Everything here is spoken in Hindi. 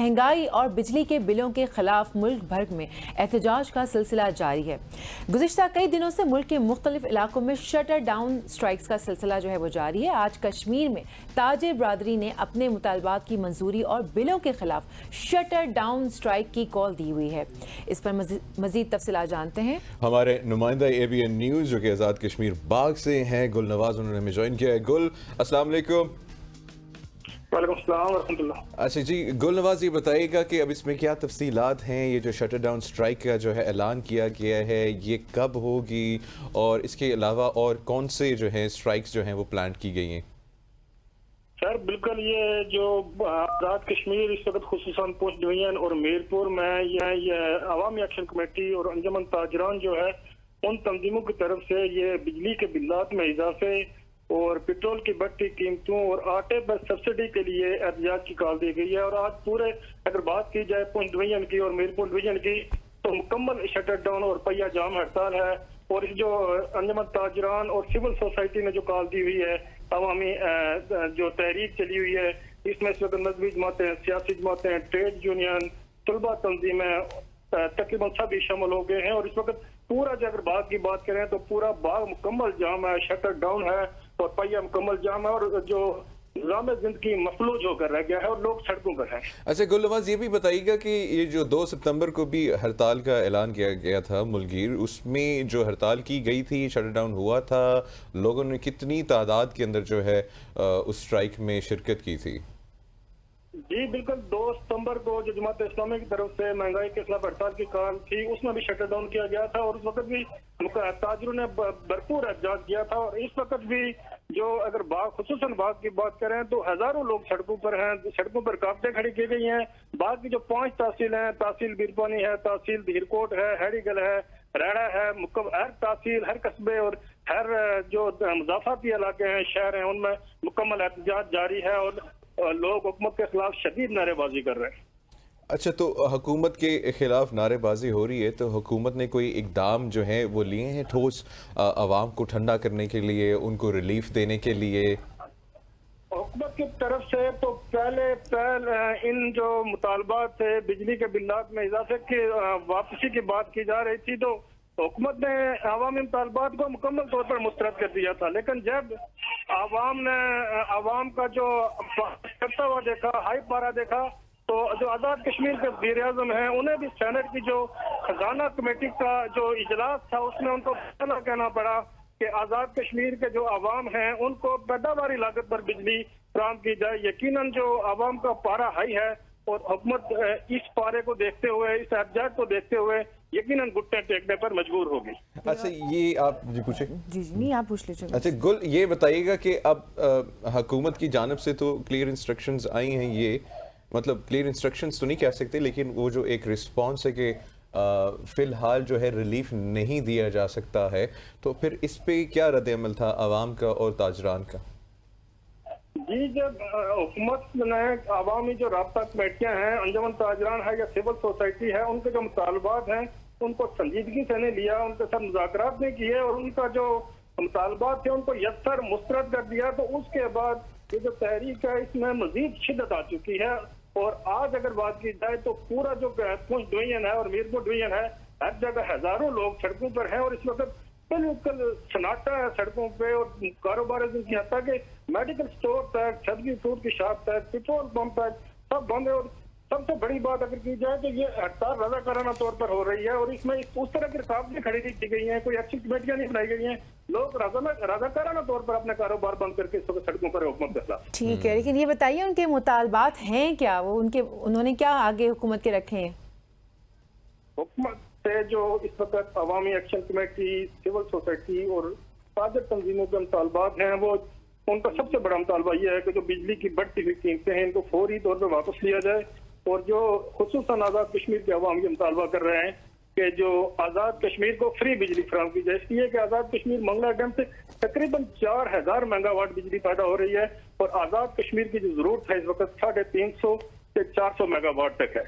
महंगाई और बिजली के बिलों के खिलाफ मुल्क भर में एहतजाज का सिलसिला जारी है। गुज़िश्ता कई दिनों से मुल्क के मुख्तलिफ इलाकों में शटर डाउन स्ट्राइक्स का सिलसिला जो है वो जारी है। आज कश्मीर में ताजिर बरादरी ने अपने मुतालबात की मंजूरी और बिलों के खिलाफ शटर डाउन स्ट्राइक की कॉल दी हुई है। इस पर मजीद तफसीलात जानते हैं हमारे नुमाइंदा ABN न्यूज़ जो कि आज़ाद कश्मीर बाग से हैं, गुल नवाज, उन्होंने हमें ज्वाइन किया है। गुल, अस्सलाम वालेकुम। वालेकुम सलाम वरहमतुल्लाह। अच्छा जी, गुल नवाज, ये बताइएगा कि अब इसमें क्या तफसीलात हैं? ये जो शटर डाउन स्ट्राइक का जो है ऐलान किया गया है, ये कब होगी और इसके अलावा और कौन से जो है स्ट्राइक्स जो हैं वो प्लान की गई हैं? सर बिल्कुल, ये जो आज़ाद कश्मीर इस वक्त खुसूसन पोस्ट डिवीजन और मीरपुर में ये अवामी एक्शन कमेटी और अंजुमन ताजरान जो है उन तंजीमों की तरफ से ये बिजली के बिल्लात में इजाफे और पेट्रोल की बढ़ती कीमतों और आटे पर सब्सिडी के लिए एहतजाज की कॉल दी गई है। और आज पूरे अगर बात की जाए पुंछ डिवीजन की और मीरपुर डिवीजन की तो मुकम्मल शटर डाउन और पहिया जाम हड़ताल है। और इस जो अंजुमन ताजरान और सिविल सोसाइटी ने जो कॉल दी हुई है, अवामी जो तहरीक चली हुई है, इसमें इस वक्त मजहबी जमातें, सियासी जमातें, ट्रेड यूनियन, तलबा तंजीमें तकरीबन सभी शामिल हो गए हैं। और इस वक्त पूरा जो अगर बाग की बात करें तो पूरा बाग मुकम्मल जाम है, शटर डाउन है और पहिया मुकम्मल जाम है और जो निज़ाम जिंदगी मफलूज होकर रह गया है और लोग सड़कों पर हैं। अच्छा गुल नवाज, ये भी बताइएगा कि ये जो 2 सितंबर को भी हड़ताल का ऐलान किया गया था मुलगीर, उसमें जो हड़ताल की गई थी, शटर डाउन हुआ था, लोगों ने कितनी तादाद के अंदर जो है उस स्ट्राइक में शिरकत की थी? जी बिल्कुल, 2 सितंबर को जो जमात इस्लामी की तरफ से महंगाई के खिलाफ हड़ताल की कॉल थी, उसमें भी शटर डाउन किया गया था और उस वक्त भी ताजरों ने भरपूर एहतजाज किया था। और इस वक्त भी जो अगर बाग खुसूसन बाग की बात करें तो हजारों लोग सड़कों पर हैं, सड़कों पर काफिले खड़ी की गई हैं। बाग की जो 5 तहसील हैं, तहसील बीरपानी है, तहसील धीरकोट है, हैरीगल है, रेड़ा है, हर तहसील, हर कस्बे और हर जो मुजाफाती इलाके हैं, शहर हैं, उनमें मुकम्मल एहतजाज जारी है और लोग हुकूमत के खिलाफ शदीद नारेबाजी कर रहे हैं। अच्छा, तो हुकूमत के खिलाफ नारेबाजी हो रही है तो हुकूमत ने कोई इकदाम जो है वो लिए हैं ठोस आवाम को ठंडा करने के लिए, उनको रिलीफ देने के लिए? हुकूमत की तरफ से तो पहले इन जो मुतालबात थे बिजली के बिल्लात में इजाफे की वापसी की बात की जा रही थी, तो हुकूमत ने आवामी मुतालबात को मुकम्मल तौर पर मुस्तरद कर दिया था। लेकिन जब आवाम का जो करता हुआ देखा, हाई पारा देखा, तो जो आज़ाद कश्मीर के वज़ीर आज़म हैं उन्हें भी सेनेट की जो खजाना कमेटी का जो इजलास था उसमें उनको कहना पड़ा कि आज़ाद कश्मीर के जो आवाम हैं उनको पैदावारी लागत पर बिजली फराहम की जाए। यकीनन जो आवाम का पारा हाई है और हुकूमत इस पारे को देखते हुए, इस एहतजाज को देखते हुए यकीनन घुटने टेकने पर मजबूर होगी। अच्छा, ये आप जी पूछे? जी नहीं, आप पूछ लीजिए। अच्छा गुल, ये बताइएगा कि अब हुकूमत की जानिब से तो क्लियर इंस्ट्रक्शंस आई हैं, ये मतलब क्लियर इंस्ट्रक्शंस तो नहीं कह सकते, लेकिन वो जो एक रिस्पॉन्स है कि फ़िलहाल जो है रिलीफ नहीं दिया जा सकता है, तो फिर इस पे क्या रद्द-ए-अमल था आवाम का और ताजरान का? जी, जब हुकूमत ने अवामी जो राब्ता कमेटियां हैं, अंजुमन ताजरान है या सिविल सोसाइटी है, उनके जो मुतालबात हैं उनको संजीदगी से नहीं लिया, उनके साथ मुज़ाकरात नहीं किए और उनका जो मुतालबात थे उनको यकसर मुस्तरद कर दिया, तो उसके बाद ये जो तहरीक है इसमें मजीद शिद्दत आ चुकी है। और आज अगर बात की जाए तो पूरा जो पुंछ डिवीजन है और मीरपुर डिवीजन है, हर जगह हजारों लोग सड़कों पर हैं और इस वक्त बिल्कुल सन्नाटा है सड़कों पे और कारोबार की हद तक मेडिकल स्टोर तक, सब्जी फ्रूट की शॉप तक, पेट्रोल पंप तक सब बंद है। और सबसे बड़ी बात अगर की जाए तो ये हड़ताल रज़ाकाराना तौर पर हो रही है और इसमें उस तरह की रुकावटें खड़ी नहीं की गई हैं, कोई अच्छी कमेटियां नहीं बनाई गई हैं, लोग रज़ाकाराना तौर पर अपने कारोबार बंद करके सड़कों पर हुकूमत के खिलाफ। ठीक है, लेकिन ये बताइए उनके मुतालबात हैं क्या? वो उन्होंने क्या आगे हुकूमत के रखे हैं? हुकूमत से जो इस वक्त अवामी एक्शन कमेटी, सिविल सोसाइटी और ताजर तंजीमों के मुतालबात हैं, वो उनका सबसे बड़ा मुतालबा यह है कि जो बिजली की बढ़ती हुई कीमतें हैं इनको फौरी तौर पर वापस लिया जाए। और जो खुसूसन आज़ाद कश्मीर के अवाम ये मुतालबा कर रहे हैं कि जो आज़ाद कश्मीर को फ्री बिजली फराहम की जाए, इसलिए कि आज़ाद कश्मीर मंगला डैम से तकरीबन 4000 मेगावाट बिजली पैदा हो रही है और आज़ाद कश्मीर की जो जरूरत है इस वक्त 350 से 400 मेगावाट तक है।